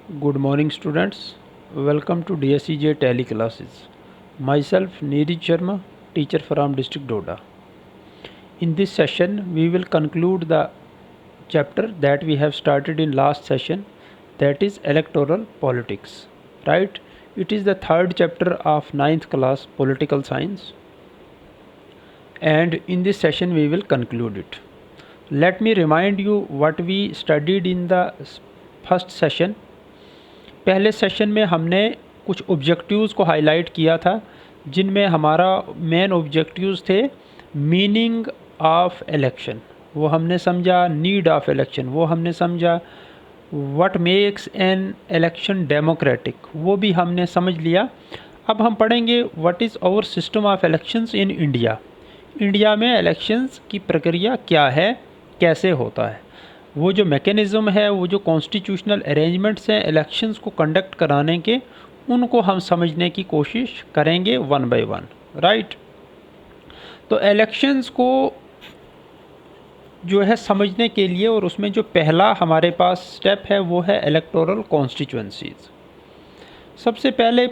Good morning, students. Welcome to DSEJ Tally classes. Myself, Neeraj Sharma, teacher from District Doda. In this session, we will conclude the chapter that we have started in last session, that is electoral politics. Right? It is the third chapter of 9th class political science, and in this session we will conclude it. Let me remind you what we studied in the first session. पहले session में हमने कुछ objectives को highlight किया था, जिनमें हमारा main objectives थे मीनिंग ऑफ इलेक्शन, वो हमने समझा, नीड ऑफ इलेक्शन वो हमने समझा, what makes an election democratic वो भी हमने समझ लिया। अब हम पढ़ेंगे what is our system of elections in India. India में इलेक्शंस की प्रक्रिया क्या है, कैसे होता है, वो जो मैकेनिज़्म है, वो जो कॉन्स्टिट्यूशनल अरेंजमेंट्स हैं इलेक्शंस को कंडक्ट कराने के, उनको हम समझने की कोशिश करेंगे वन बाय वन। राइट, तो इलेक्शंस को जो है समझने के लिए, और उसमें जो पहला हमारे पास स्टेप है वो है इलेक्टोरल कॉन्स्टिट्यूंसीज। सबसे पहले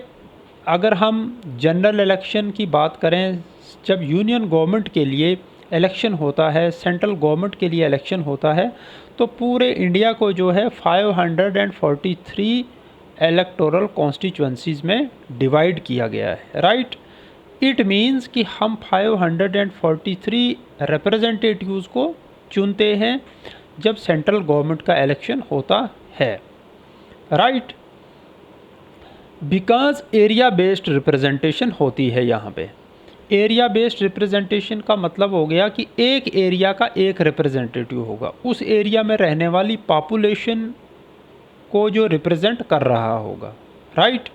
अगर हम जनरल इलेक्शन की बात करें, जब यूनियन गवर्नमेंट के लिए इलेक्शन होता है, सेंट्रल गवर्नमेंट के लिए इलेक्शन होता है, तो पूरे इंडिया को जो है 543 इलेक्टोरल कॉन्स्टिट्यूंसीज में डिवाइड किया गया है। राइट, इट मीन्स कि हम 543 रिप्रेजेंटेटिव्स को चुनते हैं जब सेंट्रल गवर्नमेंट का इलेक्शन होता है। Right, because area based representation होती है यहाँ पे। एरिया बेस्ड रिप्रेजेंटेशन का मतलब हो गया कि एक एरिया का एक रिप्रेजेंटेटिव होगा, उस एरिया में रहने वाली पॉपुलेशन को जो रिप्रेजेंट कर रहा होगा। राइट,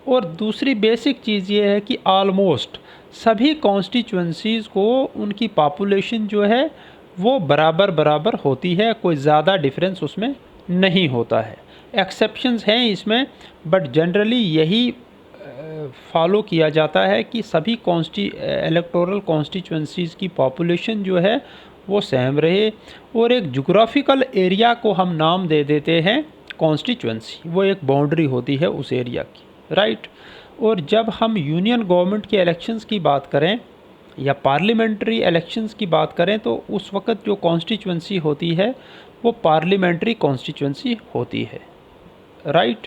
और दूसरी बेसिक चीज़ ये है कि ऑलमोस्ट सभी कॉन्स्टिट्यूंसीज़ को उनकी पॉपुलेशन जो है वो बराबर बराबर होती है, कोई ज़्यादा डिफरेंस उसमें नहीं होता है। एक्सेप्शंस हैं इसमें, बट जनरली यही फॉलो किया जाता है कि सभी इलेक्टोरल कॉन्स्टिट्यूंसीज़ की पॉपुलेशन जो है वो सेम रहे, और एक जोग्राफिकल एरिया को हम नाम दे देते हैं कॉन्स्टिट्यूंसी, वो एक बाउंड्री होती है उस एरिया की। राइट, और जब हम यूनियन गवर्नमेंट के इलेक्शंस की बात करें या पार्लियामेंट्री इलेक्शंस की बात करें, तो उस वक्त जो कॉन्स्टिट्यूंसी होती है वो पार्लियामेंट्री कॉन्स्टिट्यूंसी होती है। राइट,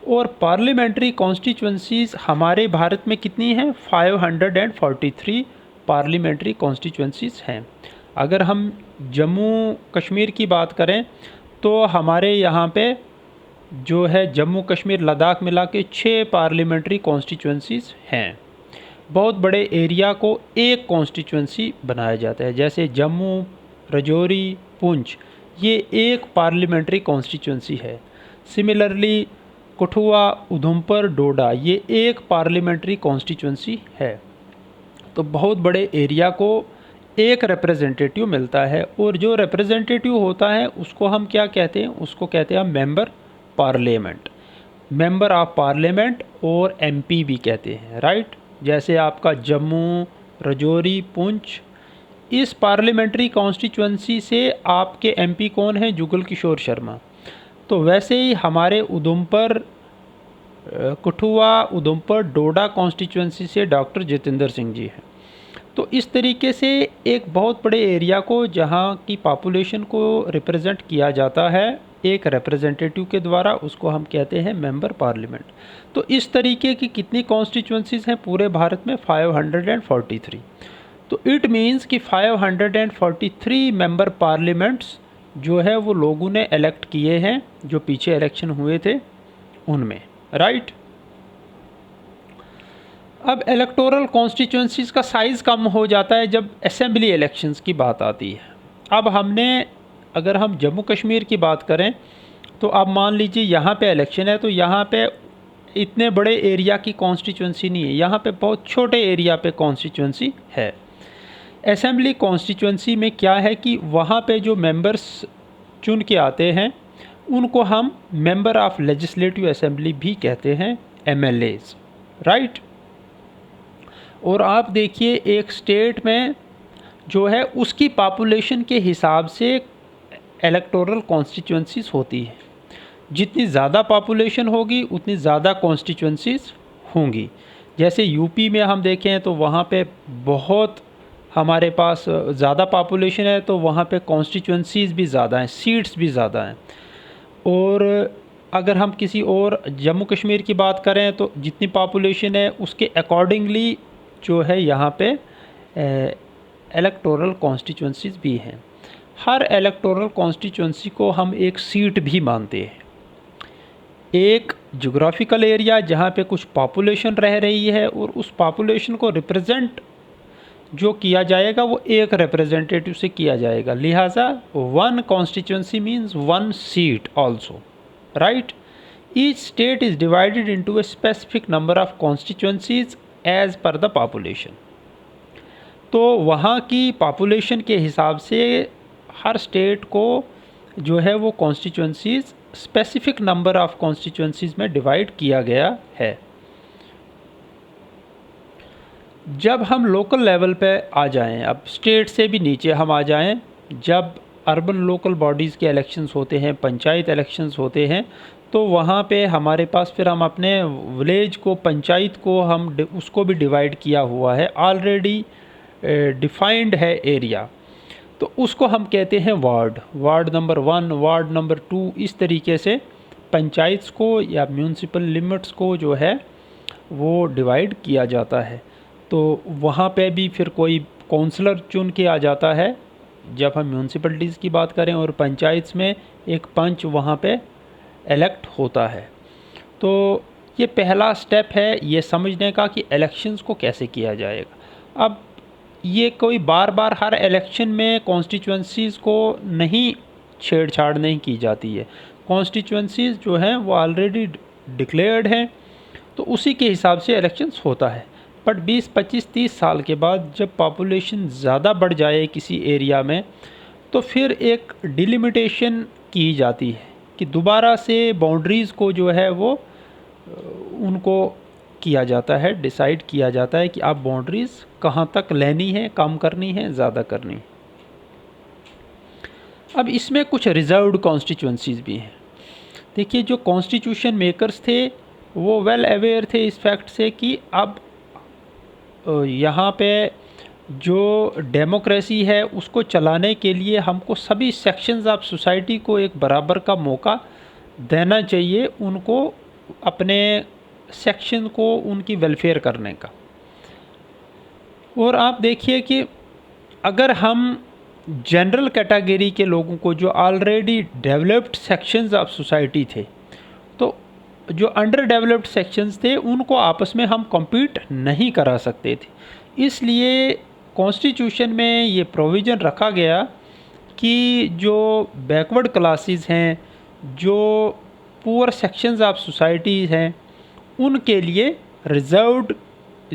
और पार्लियामेंट्री कॉन्स्टिट्यूंसीज़ हमारे भारत में कितनी हैं? 543 पार्लियामेंट्री कॉन्स्टिट्यूंसीज़ हैं। अगर हम जम्मू कश्मीर की बात करें तो हमारे यहाँ पे जो है जम्मू कश्मीर लद्दाख मिला के 6 पार्लियामेंट्री कॉन्स्टिट्यूंसीज़ हैं। बहुत बड़े एरिया को एक कॉन्स्टिट्यूंसी बनाया जाता है, जैसे जम्मू, राजौरी, पुंछ, ये एक पार्लियामेंट्री कॉन्स्टिट्यूंसी है। सिमिलरली कठुआ, उधमपुर, डोडा, ये एक पार्लियामेंट्री कॉन्स्टिट्यूंसी है। तो बहुत बड़े एरिया को एक रिप्रेजेंटेटिव मिलता है, और जो रिप्रेजेंटेटिव होता है उसको हम क्या कहते हैं? उसको कहते हैं member parliament, member of parliament, और एमपी भी कहते हैं। राइट, जैसे आपका जम्मू, राजौरी, पुंछ, इस पार्लियामेंट्री कॉन्स्टिट्यूंसी से आपके एमपी कौन है? जुगल किशोर शर्मा। तो वैसे ही हमारे उधमपुर, कठुआ, उधमपुर, डोडा कॉन्स्टिट्यूंसी से डॉक्टर जितेंद्र सिंह जी हैं। तो इस तरीके से एक बहुत बड़े एरिया को, जहां की पॉपुलेशन को रिप्रेजेंट किया जाता है एक रिप्रेजेंटेटिव के द्वारा, उसको हम कहते हैं मेंबर पार्लियामेंट। तो इस तरीके की कितनी कॉन्स्टिट्यूंसीज़ हैं पूरे भारत में? 543। तो इट मीन्स कि 543 मेंबर पार्लियामेंट्स जो है वो लोगों ने इलेक्ट किए हैं, जो पीछे इलेक्शन हुए थे उनमें। राइट, अब इलेक्टोरल कॉन्स्टिट्यूंसीज़ का साइज़ कम हो जाता है जब असेंबली इलेक्शंस की बात आती है। अब अगर हम जम्मू कश्मीर की बात करें, तो अब मान लीजिए यहाँ पे इलेक्शन है, तो यहाँ पे इतने बड़े एरिया की कॉन्स्टिट्यूंसी नहीं है, यहाँ पे बहुत छोटे एरिया पे कॉन्स्टिट्यूंसी है। असेंबली कॉन्स्टिट्यूंसी में क्या है कि वहाँ पे जो मेंबर्स चुन के आते हैं उनको हम मेंबर ऑफ लेजिस्लेटिव असेंबली भी कहते हैं, एमएलएज। राइट, और आप देखिए एक स्टेट में जो है उसकी पॉपुलेशन के हिसाब से इलेक्टोरल कॉन्स्टिट्यूंसीज होती है। जितनी ज़्यादा पॉपुलेशन होगी उतनी ज़्यादा कॉन्स्टिट्यूंसीज होंगी। जैसे यूपी में हम देखें तो वहाँ पे बहुत हमारे पास ज़्यादा पॉपुलेशन है, तो वहाँ पे कॉन्स्टिट्यूंसीज भी ज़्यादा हैं, सीट्स भी ज़्यादा हैं। और अगर हम किसी और जम्मू कश्मीर की बात करें तो जितनी पॉपुलेशन है उसके अकॉर्डिंगली जो है यहाँ पे इलेक्टोरल कॉन्स्टिट्यूंसीज भी हैं। हर इलेक्टोरल कॉन्स्टिट्यूंसी को हम एक सीट भी मानते हैं। एक जोग्राफिकल एरिया जहाँ पे कुछ पॉपुलेशन रह रही है और उस पॉपुलेशन को रिप्रेजेंट जो किया जाएगा वो एक रिप्रेजेंटेटिव से किया जाएगा, लिहाजा one constituency means one seat also, right. Each state is divided into a specific number of constituencies as per the population. तो वहाँ की पॉपुलेशन के हिसाब से हर स्टेट को जो है वो constituencies specific number of constituencies में डिवाइड किया गया है। जब हम लोकल लेवल पे आ जाएं, अब स्टेट से भी नीचे हम आ जाएं, जब अर्बन लोकल बॉडीज़ के इलेक्शंस होते हैं, पंचायत इलेक्शंस होते हैं, तो वहाँ पे हमारे पास फिर हम अपने विलेज को, पंचायत को हम उसको भी डिवाइड किया हुआ है, ऑलरेडी डिफाइंड है एरिया, तो उसको हम कहते हैं ward. Ward number 1, ward number 2, इस तरीके से पंचायत को या म्यूनसिपल लिमिट्स को जो है वो डिवाइड किया जाता है। तो वहाँ पे भी फिर कोई काउंसलर चुन के आ जाता है जब हम म्यूनसिपलिटीज़ की बात करें, और पंचायत में एक पंच वहाँ पे इलेक्ट होता है। तो ये पहला स्टेप है ये समझने का कि इलेक्शंस को कैसे किया जाएगा। अब ये कोई बार बार हर इलेक्शन में कॉन्स्टिट्यूंसीज़ को नहीं छेड़छाड़ नहीं की जाती है। कॉन्स्टिट्यूंसीज़ जो हैं वो ऑलरेडी डिक्लेयर्ड हैं, तो उसी के हिसाब से इलेक्शंस होता है। बट 20, 25, 30 साल के बाद जब पॉपुलेशन ज़्यादा बढ़ जाए किसी एरिया में, तो फिर एक डिलिमिटेशन की जाती है कि दोबारा से बाउंड्रीज़ को जो है वो उनको किया जाता है, डिसाइड किया जाता है कि आप बाउंड्रीज़ कहाँ तक लेनी है, कम करनी है, ज़्यादा करनी है। अब इसमें कुछ रिजर्व्ड कॉन्स्टिट्यूंसीज़ भी हैं। देखिए, जो कॉन्स्टिट्यूशन मेकर्स थे वो वेल अवेयर थे इस फैक्ट से कि अब यहाँ पे जो डेमोक्रेसी है उसको चलाने के लिए हमको सभी सेक्शंस ऑफ सोसाइटी को एक बराबर का मौका देना चाहिए, उनको अपने सेक्शन को उनकी वेलफेयर करने का। और आप देखिए कि अगर हम जनरल कैटेगरी के लोगों को जो already developed sections of society थे, तो जो अंडर डेवलप्ड सेक्शंस थे उनको आपस में हम कम्पीट नहीं करा सकते थे। इसलिए कॉन्स्टिट्यूशन में ये प्रोविज़न रखा गया कि जो बैकवर्ड क्लासेस हैं, जो पुअर सेक्शंस ऑफ सोसाइटीज़ हैं, उनके लिए रिजर्व्ड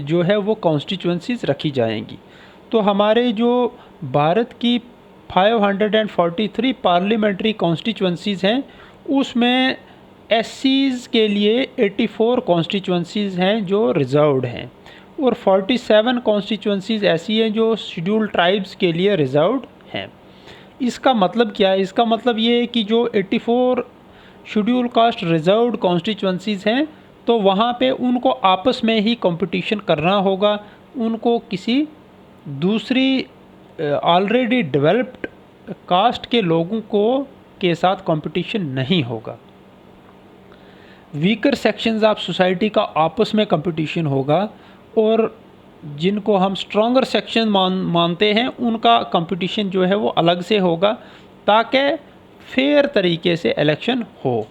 जो है वो कॉन्स्टिट्यूंसीज रखी जाएंगी। तो हमारे जो भारत की 543 पार्लियामेंट्री कॉन्स्टिट्यूंसीज़ हैं उसमें एससीज़ के लिए 84 कॉन्स्टिट्यूंसीज़ हैं जो रिज़र्व्ड हैं, और 47 कॉन्स्टिट्यूंसीज़ ऐसी हैं जो शेड्यूल ट्राइब्स के लिए रिज़र्व्ड हैं। इसका मतलब क्या है? इसका मतलब ये है कि जो 84 शेड्यूल कास्ट रिज़र्व्ड कॉन्स्टिट्यूंसीज़ हैं, तो वहाँ पे उनको आपस में ही कंपटीशन करना होगा, उनको किसी दूसरी ऑलरेडी डेवलप्ड कास्ट के लोगों को के साथ कंपटीशन नहीं होगा। वीकर सेक्शंस ऑफ सोसाइटी का आपस में कंपटीशन होगा, और जिनको हम स्ट्रॉन्गर सेक्शन मानते हैं उनका कंपटीशन जो है वो अलग से होगा, ताकि फेयर तरीके से इलेक्शन हो।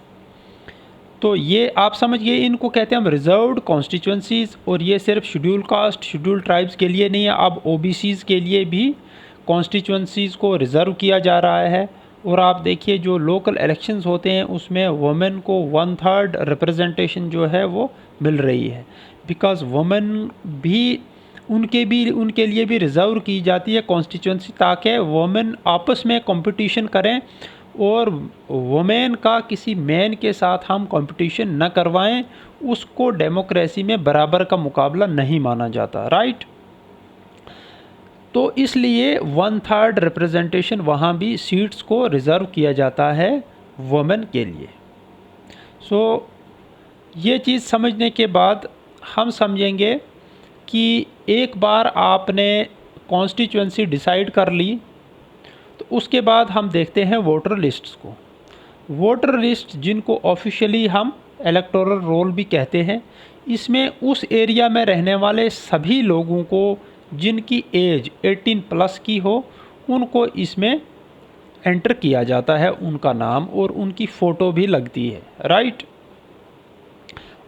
तो ये आप समझिए, इनको कहते हैं हम रिजर्व्ड कॉन्स्टिट्यूंसीज़, और ये सिर्फ शेड्यूल कास्ट, शेड्यूल ट्राइब्स के लिए नहीं है, अब ओबीसीज़ के लिए भी कॉन्स्टिट्यूंसीज़ को रिज़र्व किया जा रहा है। और आप देखिए जो लोकल इलेक्शंस होते हैं उसमें वुमेन को 1/3 रिप्रेजेंटेशन जो है वो मिल रही है, बिकॉज़ वुमेन भी उनके लिए भी रिज़र्व की जाती है कॉन्स्टिट्यूंसी, ताकि वुमेन आपस में कंपटीशन करें और वुमेन का किसी मैन के साथ हम कंपटीशन न करवाएं, उसको डेमोक्रेसी में बराबर का मुकाबला नहीं माना जाता, राइट। तो इसलिए 1/3 रिप्रेजेंटेशन वहाँ भी सीट्स को रिज़र्व किया जाता है वुमेन के लिए। सो ये चीज़ समझने के बाद हम समझेंगे कि एक बार आपने कॉन्स्टिट्यूएंसी डिसाइड कर ली तो उसके बाद हम देखते हैं वोटर लिस्ट्स को। वोटर लिस्ट जिनको ऑफिशियली हम इलेक्टोरल रोल भी कहते हैं, इसमें उस एरिया में रहने वाले सभी लोगों को जिनकी एज 18 प्लस की हो उनको इसमें एंटर किया जाता है, उनका नाम और उनकी फ़ोटो भी लगती है, राइट।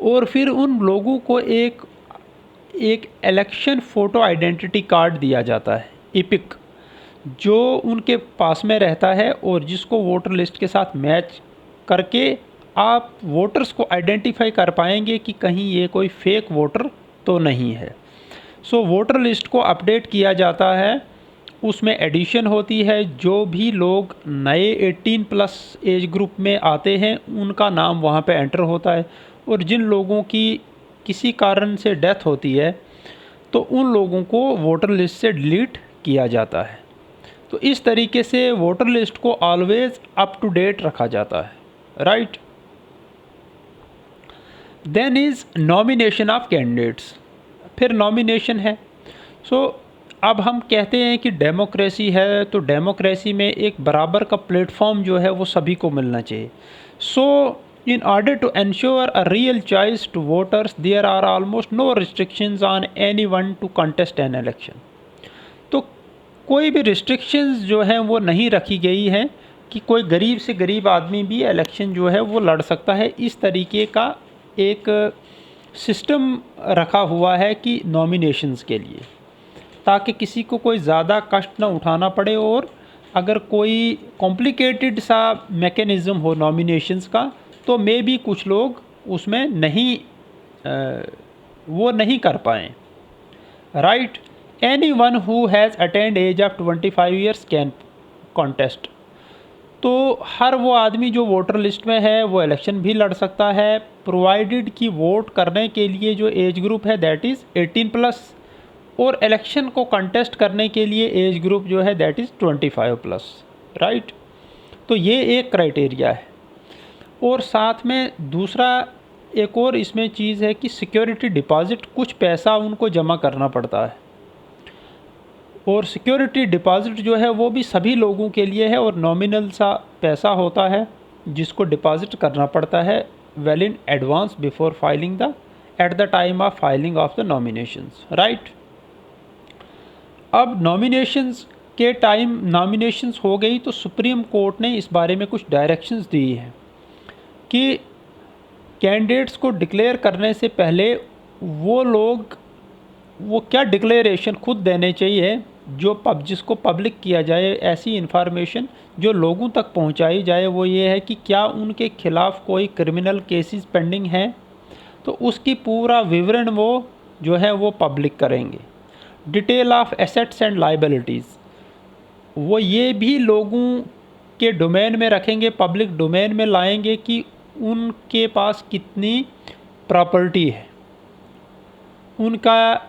और फिर उन लोगों को एक इलेक्शन फ़ोटो आइडेंटिटी कार्ड दिया जाता है, इपिक, जो उनके पास में रहता है और जिसको वोटर लिस्ट के साथ मैच करके आप वोटर्स को आइडेंटिफाई कर पाएंगे कि कहीं ये कोई फेक वोटर तो नहीं है। सो वोटर लिस्ट को अपडेट किया जाता है, उसमें एडिशन होती है, जो भी लोग नए 18 प्लस एज ग्रुप में आते हैं उनका नाम वहाँ पे एंटर होता है, और जिन लोगों की किसी कारण से डेथ होती है तो उन लोगों को वोटर लिस्ट से डिलीट किया जाता है। तो इस तरीके से वोटर लिस्ट को ऑलवेज अप टू डेट रखा जाता है, right. Then is nomination of candidates, फिर नॉमिनेशन है। सो अब हम कहते हैं कि डेमोक्रेसी है तो डेमोक्रेसी में एक बराबर का प्लेटफॉर्म जो है वो सभी को मिलना चाहिए। So in order to ensure a real choice to voters there are almost no restrictions on anyone to contest an election. तो कोई भी रिस्ट्रिक्शंस जो हैं वो नहीं रखी गई हैं कि कोई गरीब से गरीब आदमी भी इलेक्शन जो है वो लड़ सकता है। इस तरीके का एक सिस्टम रखा हुआ है कि नॉमिनेशंस के लिए, ताकि किसी को कोई ज़्यादा कष्ट ना उठाना पड़े, और अगर कोई कॉम्प्लिकेटेड सा मैकेनिज़्म हो नॉमिनेशंस का तो मे भी कुछ लोग उसमें नहीं वो नहीं कर पाएँ, right. Any one who has attend age of 25 years can contest. तो हर वो आदमी जो वोटर लिस्ट में है वो इलेक्शन भी लड़ सकता है, प्रोवाइडेड कि वोट करने के लिए जो एज ग्रुप है दैट इज़ 18 प्लस, और इलेक्शन को कंटेस्ट करने के लिए एज ग्रुप जो है दैट इज़ 25 प्लस, राइट। तो ये एक क्राइटेरिया है। और साथ में दूसरा एक और इसमें चीज़ है कि सिक्योरिटी डिपॉज़िट, कुछ पैसा उनको जमा करना पड़ता है, और सिक्योरिटी डिपॉज़िट जो है वो भी सभी लोगों के लिए है, और नॉमिनल सा पैसा होता है जिसको डिपॉज़िट करना पड़ता है well in advance before filing the at the time of filing of the nominations, right. अब नॉमिनेशंस के टाइम नॉमिनेशंस हो गई तो सुप्रीम कोर्ट ने इस बारे में कुछ डायरेक्शंस दी हैं कि कैंडिडेट्स को डिक्लेयर करने से पहले वो लोग वो क्या डिक्लेरेशन खुद देने चाहिए जो जिसको पब्लिक किया जाए, ऐसी इन्फॉर्मेशन जो लोगों तक पहुंचाई जाए। वो ये है कि क्या उनके खिलाफ़ कोई क्रिमिनल केसेस पेंडिंग हैं, तो उसकी पूरा विवरण वो जो है वो पब्लिक करेंगे। Detail of assets and liabilities, वो ये भी लोगों के डोमेन में रखेंगे, पब्लिक डोमेन में लाएंगे कि उनके पास कितनी प्रॉपर्टी है, उनका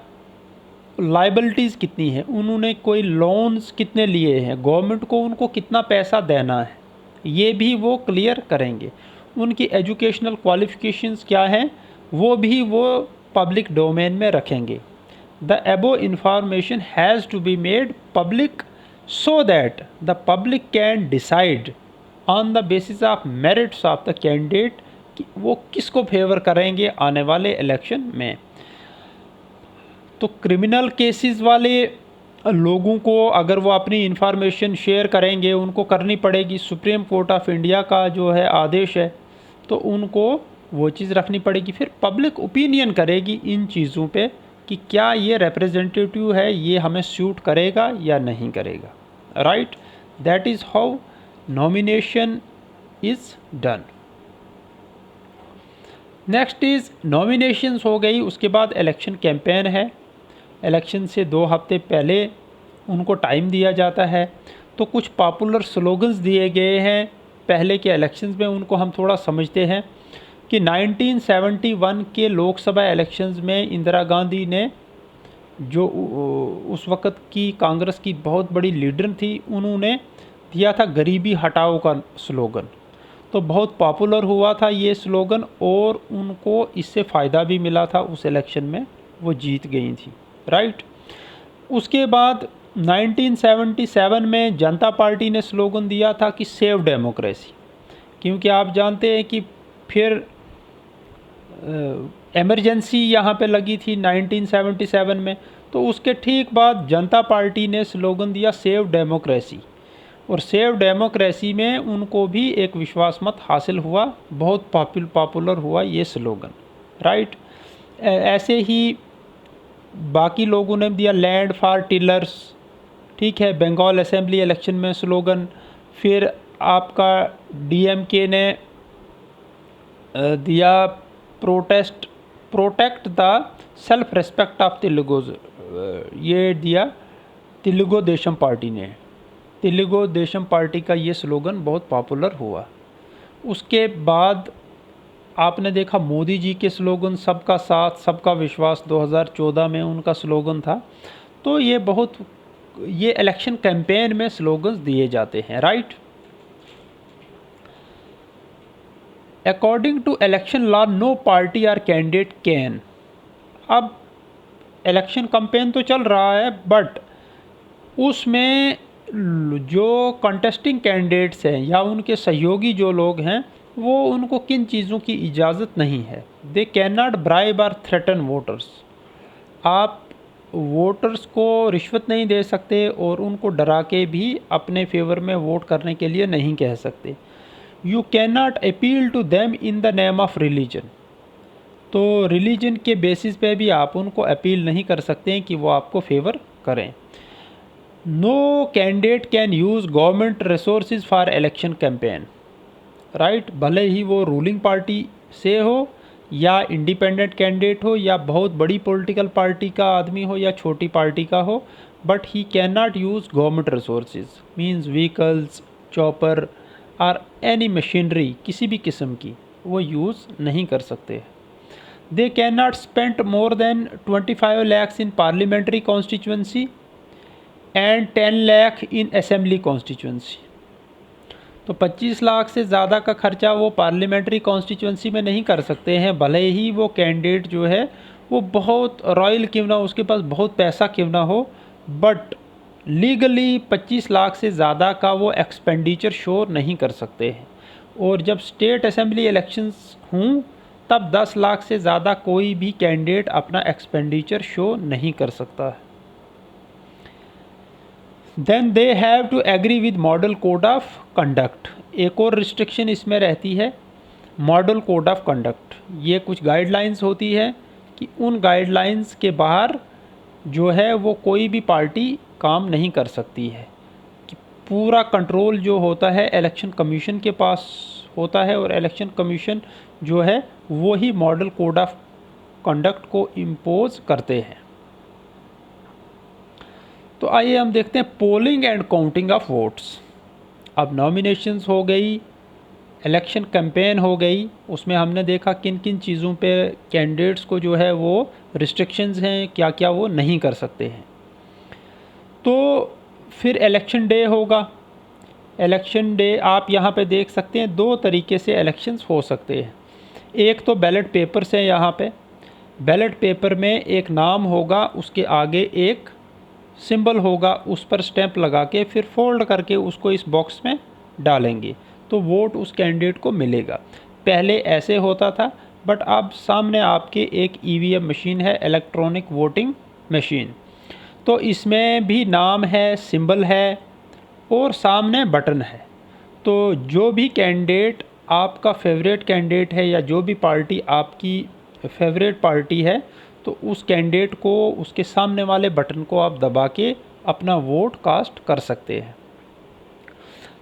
लाइबिलिटीज़ कितनी है, उन्होंने कोई लोन्स कितने लिए हैं, गवर्नमेंट को उनको कितना पैसा देना है, ये भी वो क्लियर करेंगे। उनकी एजुकेशनल क्वालिफ़िकेशंस क्या हैं वो भी वो पब्लिक डोमेन में रखेंगे। The above information has to be made public so that the public can decide on the basis of merits of the candidate कि वो किसको फेवर करेंगे आने वाले इलेक्शन में। तो क्रिमिनल केसेस वाले लोगों को अगर वो अपनी इन्फॉर्मेशन शेयर करेंगे उनको करनी पड़ेगी, सुप्रीम कोर्ट ऑफ इंडिया का जो है आदेश है, तो उनको वो चीज़ रखनी पड़ेगी। फिर पब्लिक ओपिनियन करेगी इन चीज़ों पे कि क्या ये रिप्रेजेंटेटिव है, ये हमें सूट करेगा या नहीं करेगा, right. That is how nomination is done. Next is nominations हो गई, उसके बाद इलेक्शन कैंपेन है। इलेक्शन से 2 हफ्ते पहले उनको टाइम दिया जाता है, तो कुछ पॉपुलर स्लोगन्स दिए गए हैं पहले के इलेक्शंस में, उनको हम थोड़ा समझते हैं कि 1971 के लोकसभा इलेक्शंस में इंदिरा गांधी ने, जो उस वक़्त की कांग्रेस की बहुत बड़ी लीडर थी, उन्होंने दिया था गरीबी हटाओ का स्लोगन। तो बहुत पॉपुलर हुआ था ये स्लोगन और उनको इससे फ़ायदा भी मिला था। उस इलेक्शन में वो जीत गई थी, राइट। उसके बाद 1977 में जनता पार्टी ने स्लोगन दिया था कि सेव डेमोक्रेसी, क्योंकि आप जानते हैं कि फिर इमरजेंसी यहाँ पे लगी थी 1977 में। तो उसके ठीक बाद जनता पार्टी ने स्लोगन दिया सेव डेमोक्रेसी, और सेव डेमोक्रेसी में उनको भी एक विश्वास मत हासिल हुआ, बहुत पॉपुलर हुआ ये स्लोगन, राइट। ऐसे ही बाकी लोगों ने दिया लैंड फॉर टिलर्स, ठीक है, बंगाल असेंबली इलेक्शन में स्लोगन। फिर आपका डीएमके ने दिया protect the self respect of Telugus, ये दिया तेलुगु देशम पार्टी ने। तेलुगु देशम पार्टी का ये स्लोगन बहुत पॉपुलर हुआ। उसके बाद आपने देखा मोदी जी के स्लोगन सबका साथ सबका विश्वास 2014 में उनका स्लोगन था। तो ये इलेक्शन कैंपेन में स्लोगन्स दिए जाते हैं, right. According to election law no party और कैंडिडेट कैन। अब इलेक्शन कैंपेन तो चल रहा है, बट उसमें जो कंटेस्टिंग कैंडिडेट्स हैं या उनके सहयोगी जो लोग हैं, वो उनको किन चीज़ों की इजाज़त नहीं है। दे कैन नॉट ब्राइब और थ्रेटन वोटर्स। आप वोटर्स को रिश्वत नहीं दे सकते और उनको डरा के भी अपने फेवर में वोट करने के लिए नहीं कह सकते। You can not appeal to them in the name of religion. तो रिलीजन के बेसिस पे भी आप उनको अपील नहीं कर सकते हैं कि वो आपको फेवर करें। No candidate can use government resources for election campaign, right. भले ही वो रूलिंग पार्टी से हो या इंडिपेंडेंट कैंडिडेट हो या बहुत बड़ी पॉलिटिकल पार्टी का आदमी हो या छोटी पार्टी का हो, but he can not use government resources means vehicles, chopper और एनी मशीनरी किसी भी किस्म की वो यूज़ नहीं कर सकते। They can not spend more than 25 lakhs in parliamentary constituency and 10 lakh in assembly constituency. तो 25 लाख से ज़्यादा का खर्चा वो पार्लियामेंट्री कॉन्स्टिट्यूंसी में नहीं कर सकते हैं, भले ही वो कैंडिडेट जो है वो बहुत रॉयल क्यों ना, उसके पास बहुत पैसा क्यों ना हो, बट लीगली 25 लाख से ज़्यादा का वो एक्सपेंडिचर शो नहीं कर सकते हैं। और जब स्टेट असेंबली इलेक्शंस हों तब 10 लाख से ज़्यादा कोई भी कैंडिडेट अपना एक्सपेंडिचर शो नहीं कर सकता है। Then they have to agree with model code of conduct. एक और रिस्ट्रिक्शन इसमें रहती है, मॉडल कोड ऑफ कंडक्ट। ये कुछ गाइडलाइंस होती है कि उन गाइडलाइंस के बाहर जो है वो कोई भी पार्टी काम नहीं कर सकती है, कि पूरा कंट्रोल जो होता है इलेक्शन कमीशन के पास होता है, और इलेक्शन कमीशन जो है वो ही मॉडल कोड ऑफ कंडक्ट को इम्पोज करते हैं। तो आइए हम देखते हैं polling and counting of votes. अब नॉमिनेशंस हो गई, इलेक्शन कैंपेन हो गई, उसमें हमने देखा किन किन चीज़ों पे कैंडिडेट्स को जो है वो रिस्ट्रिक्शंस हैं, क्या क्या वो नहीं कर सकते हैं। तो फिर इलेक्शन डे होगा। इलेक्शन डे आप यहाँ पे देख सकते हैं 2 तरीके से इलेक्शंस हो सकते हैं। एक तो बैलेट पेपर से, यहाँ पे बैलेट पेपर में एक नाम होगा, उसके आगे एक सिंबल होगा, उस पर स्टैंप लगा के फिर फोल्ड करके उसको इस बॉक्स में डालेंगे तो वोट उस कैंडिडेट को मिलेगा। पहले ऐसे होता था, बट अब सामने आपके एक ईवीएम मशीन है, इलेक्ट्रॉनिक वोटिंग मशीन। तो इसमें भी नाम है, सिंबल है और सामने बटन है। तो जो भी कैंडिडेट आपका फेवरेट कैंडिडेट है या जो भी पार्टी आपकी फेवरेट पार्टी है, तो उस कैंडिडेट को उसके सामने वाले बटन को आप दबा के अपना वोट कास्ट कर सकते हैं।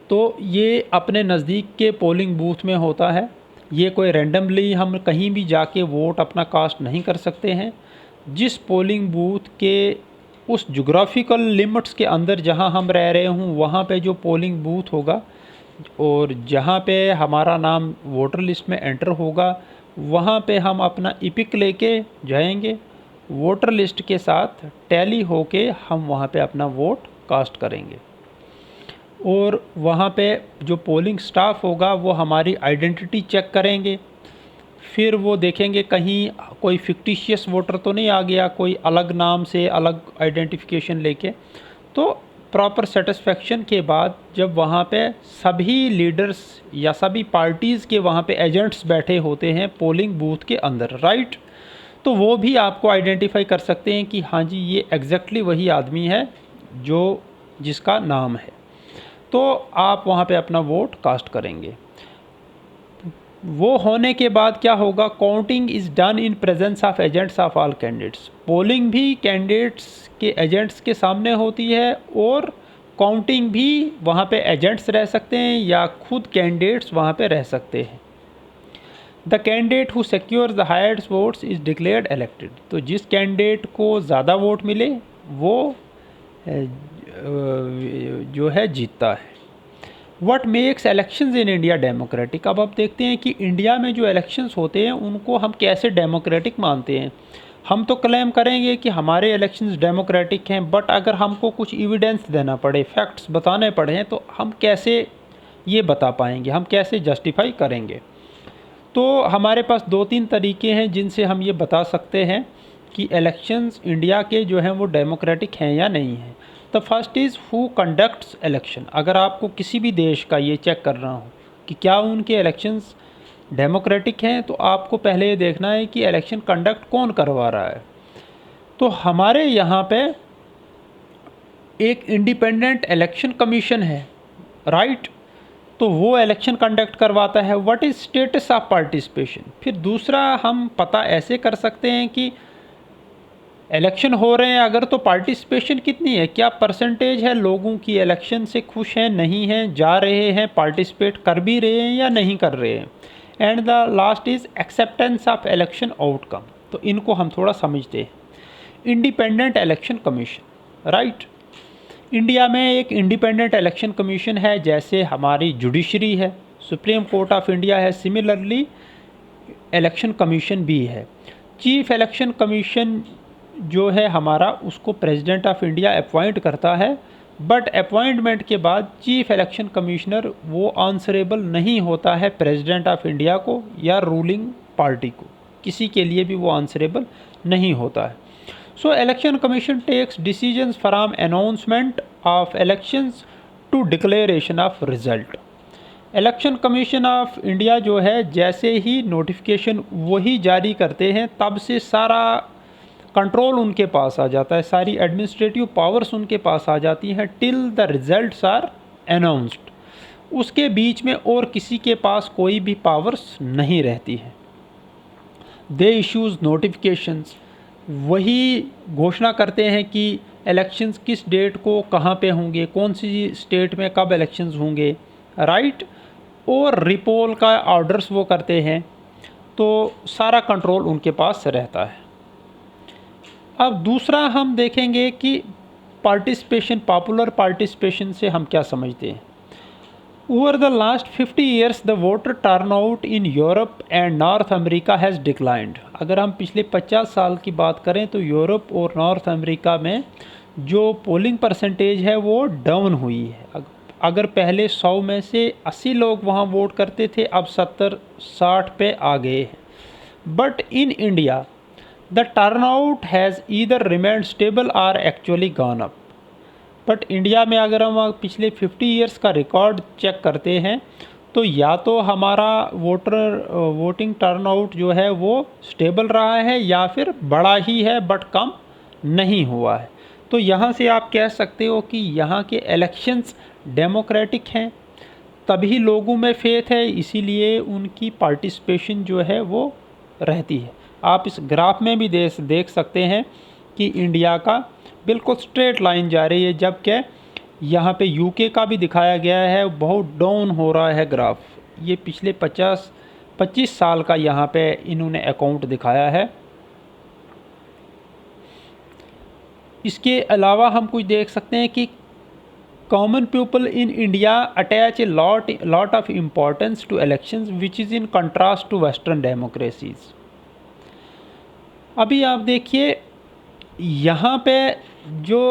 तो ये अपने नज़दीक के पोलिंग बूथ में होता है। ये कोई रैंडमली हम कहीं भी जाके वोट अपना कास्ट नहीं कर सकते हैं। जिस पोलिंग बूथ के उस जोग्राफिकल लिमिट्स के अंदर जहां हम रह रहे हूं, वहां पे जो पोलिंग बूथ होगा और जहां पे हमारा नाम वोटर लिस्ट में एंटर होगा, वहाँ पे हम अपना इपिक लेके जाएंगे, वोटर लिस्ट के साथ टैली होके हम वहाँ पे अपना वोट कास्ट करेंगे। और वहाँ पे जो पोलिंग स्टाफ होगा वो हमारी आइडेंटिटी चेक करेंगे। फिर वो देखेंगे कहीं कोई फिक्टिशियस वोटर तो नहीं आ गया, कोई अलग नाम से अलग आइडेंटिफिकेशन लेके। तो प्रॉपर सेटिस्फेक्शन के बाद जब वहाँ पे सभी लीडर्स या सभी पार्टीज़ के वहाँ पे एजेंट्स बैठे होते हैं पोलिंग बूथ के अंदर, राइट, तो वो भी आपको आइडेंटिफाई कर सकते हैं कि हाँ जी ये एग्जैक्टली वही आदमी है जो जिसका नाम है। तो आप वहाँ पे अपना वोट कास्ट करेंगे। वो होने के बाद क्या होगा, counting is done in presence of agents of all candidates. Polling भी कैंडिडेट्स के एजेंट्स के सामने होती है और काउंटिंग भी वहाँ पे एजेंट्स रह सकते हैं या खुद कैंडिडेट्स वहाँ पे रह सकते हैं। The candidate who secures the highest votes is declared elected. तो जिस कैंडिडेट को ज़्यादा वोट मिले वो जो है जीतता है। What makes elections in India democratic. अब आप देखते हैं कि इंडिया में जो इलेक्शंस होते हैं उनको हम कैसे डेमोक्रेटिक मानते हैं। हम तो क्लेम करेंगे कि हमारे इलेक्शंस डेमोक्रेटिक हैं, बट अगर हमको कुछ एविडेंस देना पड़े, फैक्ट्स बताने पड़े तो हम कैसे ये बता पाएंगे, हम कैसे जस्टिफाई करेंगे। तो हमारे पास 2-3 तरीके हैं जिनसे हम ये बता सकते हैं कि इलेक्शंस इंडिया के जो हैं वो डेमोक्रेटिक हैं या नहीं हैं। The first is who conducts election. अगर आपको किसी भी देश का ये चेक करना हो कि क्या उनके इलेक्शंस डेमोक्रेटिक हैं, तो आपको पहले ये देखना है कि इलेक्शन कंडक्ट कौन करवा रहा है। तो हमारे यहाँ पे एक इंडिपेंडेंट इलेक्शन कमीशन है, राइट, तो वो इलेक्शन कंडक्ट करवाता है। What is status of participation. फिर दूसरा हम पता ऐसे कर सकते हैं कि इलेक्शन हो रहे हैं अगर, तो पार्टिसिपेशन कितनी है, क्या परसेंटेज है लोगों की इलेक्शन से खुश हैं, नहीं हैं, जा रहे हैं, पार्टिसिपेट कर भी रहे हैं या नहीं कर रहे हैं। And the last is acceptance of election outcome. तो इनको हम थोड़ा समझते हैं। Independent election commission, right, India में एक इंडिपेंडेंट इलेक्शन कमीशन है, जैसे हमारी जुडिशरी है, सुप्रीम कोर्ट ऑफ इंडिया है, सिमिलरली इलेक्शन कमीशन भी है। चीफ इलेक्शन कमीशन जो है हमारा, उसको प्रेसिडेंट ऑफ इंडिया अपॉइंट करता है, बट अपॉइंटमेंट के बाद चीफ इलेक्शन कमिश्नर वो आंसरेबल नहीं होता है प्रेसिडेंट ऑफ इंडिया को या रूलिंग पार्टी को, किसी के लिए भी वो आंसरेबल नहीं होता है। So election commission takes decisions from announcement of elections to declaration of result. Election commission of India जो है जैसे ही नोटिफिकेशन वही जारी करते हैं तब से सारा कंट्रोल उनके पास आ जाता है, सारी एडमिनिस्ट्रेटिव पावर्स उनके पास आ जाती हैं till the results are announced. उसके बीच में और किसी के पास कोई भी पावर्स नहीं रहती है। दे इश्यूज़ नोटिफिकेशंस, वही घोषणा करते हैं कि इलेक्शंस किस डेट को कहाँ पे होंगे, कौन सी स्टेट में कब इलेक्शंस होंगे, राइट, और रिपोल का ऑर्डर्स वो करते हैं। तो सारा कंट्रोल उनके पास रहता है। अब दूसरा हम देखेंगे कि पार्टिसिपेशन, पॉपुलर पार्टिसिपेशन से हम क्या समझते हैं। Over the last 50 years the voter turnout in Europe and north America has declined. अगर हम पिछले 50 साल की बात करें तो यूरोप और नॉर्थ अमेरिका में जो पोलिंग परसेंटेज है वो डाउन हुई है। अगर पहले 100 में से 80 लोग वहाँ वोट करते थे, अब 70-60 पे आ गए हैं। But in India the turnout has either remained stable or actually gone up. But India में अगर हम पिछले 50 ईयर्स का रिकॉर्ड चेक करते हैं तो या तो हमारा वोटिंग टर्नआउट जो है वो स्टेबल रहा है या फिर बढ़ा ही है बट कम नहीं हुआ है। तो यहाँ से आप कह सकते हो कि यहाँ के इलेक्शंस डेमोक्रेटिक हैं, तभी लोगों में फेथ है, इसीलिए उनकी पार्टिसिपेशन जो है वो रहती है। आप इस ग्राफ में भी देख सकते हैं कि इंडिया का बिल्कुल स्ट्रेट लाइन जा रही है, जबकि यहाँ पे यूके का भी दिखाया गया है, बहुत डाउन हो रहा है ग्राफ। ये पिछले 25 साल का यहाँ पे इन्होंने अकाउंट दिखाया है। इसके अलावा हम कुछ देख सकते हैं कि common people in India attach a lot of importance to elections which is in contrast to western democracies. अभी आप देखिए यहाँ पे जो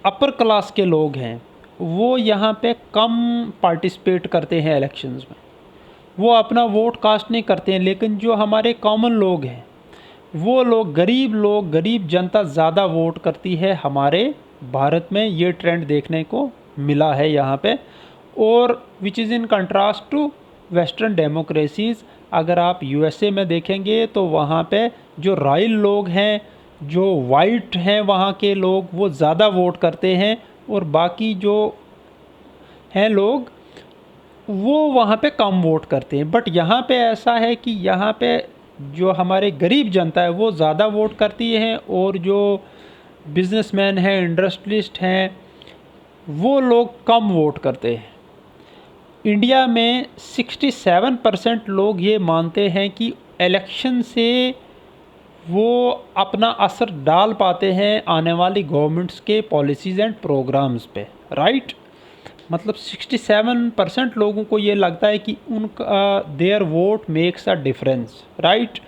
अपर क्लास के लोग हैं वो यहाँ पे कम पार्टिसिपेट करते हैं इलेक्शंस में, वो अपना वोट कास्ट नहीं करते हैं। लेकिन जो हमारे कॉमन लोग हैं, वो लोग, गरीब जनता ज़्यादा वोट करती है हमारे भारत में। ये ट्रेंड देखने को मिला है यहाँ पे, और which is in contrast to western democracies. अगर आप यूएसए में देखेंगे तो वहाँ पे जो रॉयल लोग हैं, जो वाइट हैं वहाँ के लोग, वो ज़्यादा वोट करते हैं, और बाकी जो हैं लोग वो वहाँ पे कम वोट करते हैं। बट यहाँ पे ऐसा है कि यहाँ पे जो हमारे गरीब जनता है वो ज़्यादा वोट करती है, और जो बिजनेसमैन हैं, इंडस्ट्रियलिस्ट हैं, वो लोग कम वोट करते हैं। इंडिया में 67% लोग ये मानते हैं कि इलेक्शन से वो अपना असर डाल पाते हैं आने वाली गवर्नमेंट्स के पॉलिसीज़ एंड प्रोग्राम्स पे, राइट। मतलब 67% लोगों को ये लगता है कि उनका their vote makes a difference, right.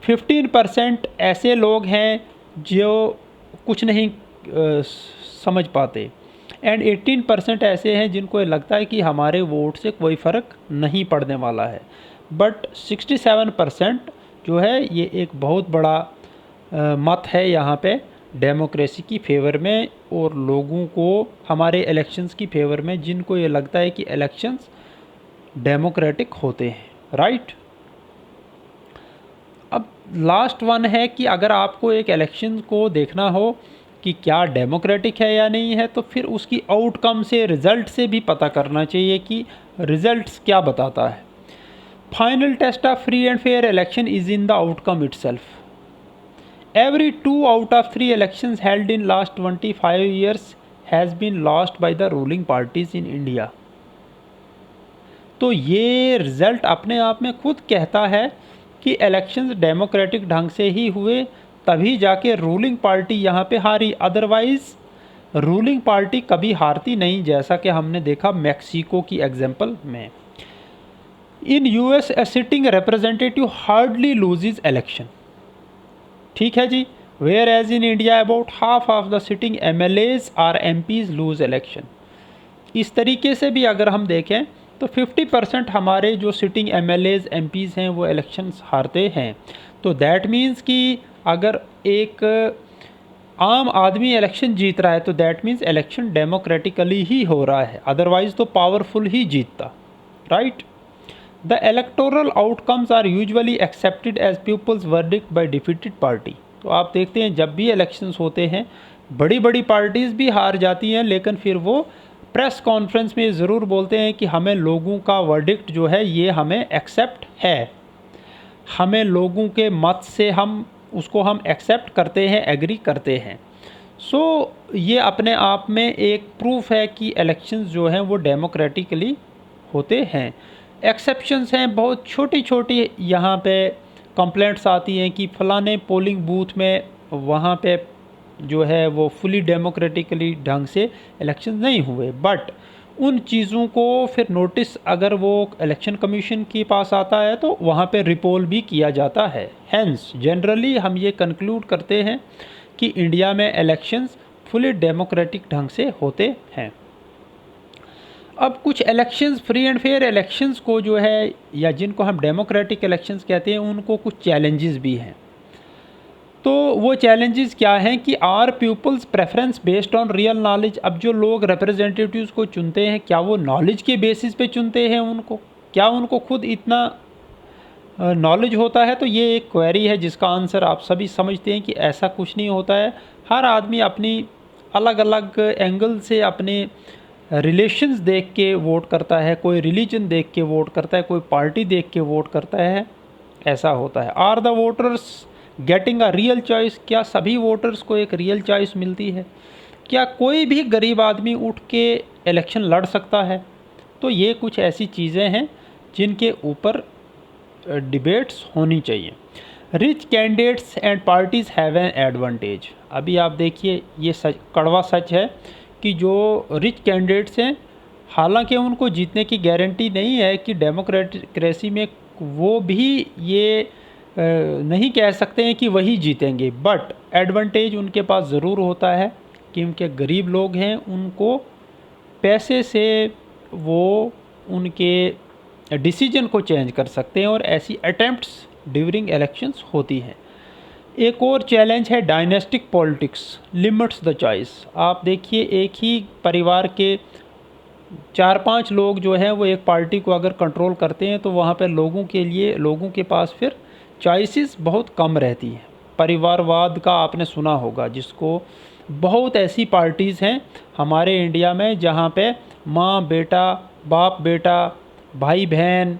15% ऐसे लोग हैं जो कुछ नहीं समझ पाते, एंड 18% ऐसे हैं जिनको ये लगता है कि हमारे वोट से कोई फ़र्क नहीं पड़ने वाला है। बट 67% जो है ये एक बहुत बड़ा मत है यहाँ पे डेमोक्रेसी की फेवर में, और लोगों को हमारे इलेक्शंस की फेवर में, जिनको ये लगता है कि इलेक्शंस डेमोक्रेटिक होते हैं, राइट। अब लास्ट वन है कि अगर आपको एक इलेक्शन को देखना हो कि क्या डेमोक्रेटिक है या नहीं है, तो फिर उसकी आउटकम से, रिज़ल्ट से भी पता करना चाहिए कि रिज़ल्ट्स क्या बताता है। Final test of free and fair election is in the outcome itself. Every 2 out of 3 elections held in last 25 years has been lost by the ruling parties in India। तो ये रिज़ल्ट अपने आप में खुद कहता है कि इलेक्शंस डेमोक्रेटिक ढंग से ही हुए, तभी जाके रूलिंग पार्टी यहाँ पे हारी। अदरवाइज़ रूलिंग पार्टी कभी हारती नहीं, जैसा कि हमने देखा मैक्सिको की एग्जांपल में। In US a sitting representative hardly loses election, ठीक है जी। Whereas in India about half of the sitting MLAs और MPs लूज इलेक्शन। इस तरीके से भी अगर हम देखें तो 50% हमारे जो सिटिंग MLAs MPs हैं वो इलेक्शंस हारते हैं। तो दैट मीन्स कि अगर एक आम आदमी इलेक्शन जीत रहा है तो दैट मीन्स इलेक्शन डेमोक्रेटिकली ही हो रहा है, अदरवाइज़ तो पावरफुल ही जीतता, right. The electoral outcomes are usually accepted as people's verdict by defeated party। तो आप देखते हैं जब भी इलेक्शंस होते हैं बड़ी बड़ी पार्टीज़ भी हार जाती हैं, लेकिन फिर वो प्रेस कॉन्फ्रेंस में ज़रूर बोलते हैं कि हमें लोगों का वर्डिक्ट जो है ये हमें एक्सेप्ट है, हमें लोगों के मत से हम एक्सेप्ट करते हैं, एग्री करते हैं। सो ये अपने आप में एक प्रूफ है कि इलेक्शंस जो हैं वो डेमोक्रेटिकली होते हैं। एक्सेप्शंस हैं बहुत छोटी छोटी, यहाँ पे कंप्लेंट्स आती हैं कि फ़लाने पोलिंग बूथ में वहाँ पे जो है वो फुली डेमोक्रेटिकली ढंग से इलेक्शन नहीं हुए। बट उन चीज़ों को फिर नोटिस अगर वो इलेक्शन कमीशन के पास आता है तो वहाँ पे रिपोल भी किया जाता है। हैंस जनरली हम ये कंक्लूड करते हैं कि इंडिया में इलेक्शंस फुली डेमोक्रेटिक ढंग से होते हैं। अब कुछ elections, free and fair elections को जो है, या जिनको हम डेमोक्रेटिक इलेक्शंस कहते हैं, उनको कुछ चैलेंजेस भी हैं। तो वो चैलेंजेस क्या हैं कि are people's preference based on real knowledge. अब जो लोग रिप्रेजेंटेटिव्स को चुनते हैं, क्या वो नॉलेज के बेसिस पे चुनते हैं उनको, क्या उनको खुद इतना नॉलेज होता है? तो ये एक क्वेरी है जिसका आंसर आप सभी समझते हैं कि ऐसा कुछ नहीं होता है। हर आदमी अपनी अलग अलग एंगल से अपने रिलेशंस देख के वोट करता है, कोई रिलीजन देख के वोट करता है, कोई पार्टी देख के वोट करता है, ऐसा होता है। Are the voters getting a real choice? क्या सभी वोटर्स को एक रियल चॉइस मिलती है? क्या कोई भी गरीब आदमी उठ के इलेक्शन लड़ सकता है? तो ये कुछ ऐसी चीज़ें हैं जिनके ऊपर डिबेट्स होनी चाहिए। Rich candidates and parties have an advantage. अभी आप देखिए, ये सच, कड़वा सच है कि जो रिच कैंडिडेट्स हैं, हालांकि उनको जीतने की गारंटी नहीं है कि डेमोक्रेसी में वो भी ये नहीं कह सकते हैं कि वही जीतेंगे, बट एडवांटेज उनके पास ज़रूर होता है कि उनके गरीब लोग हैं, उनको पैसे से वो उनके डिसीजन को चेंज कर सकते हैं और ऐसी अटेम्प्ट्स ड्यूरिंग इलेक्शंस होती हैं। एक और चैलेंज है dynastic politics limits the choice. आप देखिए, एक ही परिवार के 4-5 लोग जो हैं वो एक पार्टी को अगर कंट्रोल करते हैं तो वहाँ पर लोगों के पास फिर चॉइसेस बहुत कम रहती हैं। परिवारवाद का आपने सुना होगा, जिसको बहुत ऐसी पार्टीज़ हैं हमारे इंडिया में जहाँ पे माँ बेटा, बाप बेटा, भाई बहन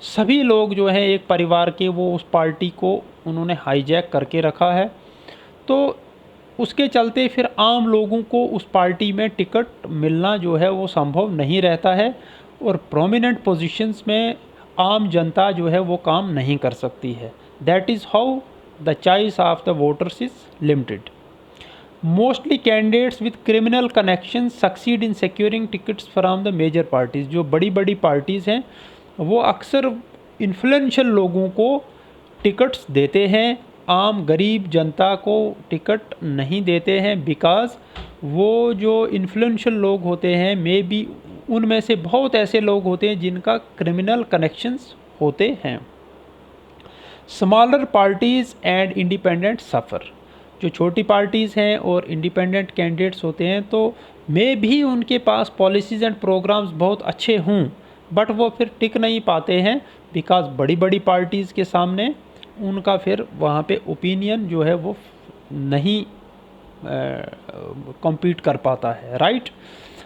सभी लोग जो हैं एक परिवार के, वो उस पार्टी को उन्होंने हाईजैक करके रखा है। तो उसके चलते फिर आम लोगों को उस पार्टी में टिकट मिलना जो है वो संभव नहीं रहता है और प्रोमिनेंट पोजीशंस में आम जनता जो है वो काम नहीं कर सकती है। That is how the choice of the voters is limited. Mostly candidates with criminal connection succeed in securing tickets from the major parties. जो बड़ी बड़ी पार्टीज़ हैं वो अक्सर इन्फ्लुएंशियल लोगों को टिकट्स देते हैं, आम गरीब जनता को टिकट नहीं देते हैं, बिकॉज़ वो जो इन्फ्लुएंशियल लोग होते हैं मे बी उनमें से बहुत ऐसे लोग होते हैं जिनका क्रिमिनल कनेक्शंस होते हैं। स्मॉलर पार्टीज़ एंड इंडिपेंडेंट सफ़र। जो छोटी पार्टीज़ हैं और इंडिपेंडेंट कैंडिडेट्स होते हैं तो मे भी उनके पास पॉलिसीज़ एंड प्रोग्राम्स बहुत अच्छे हों, बट वो फिर टिक नहीं पाते हैं बिकॉज़ बड़ी बड़ी पार्टीज़ के सामने उनका फिर वहाँ पे ओपिनियन जो है वो नहीं कम्पीट कर पाता है, right.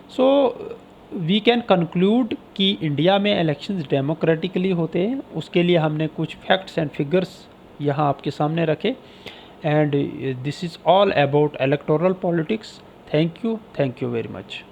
So we can conclude कि इंडिया में इलेक्शंस डेमोक्रेटिकली होते हैं। उसके लिए हमने कुछ फैक्ट्स एंड फिगर्स यहाँ आपके सामने रखे, and this is all about electoral politics. Thank you very much.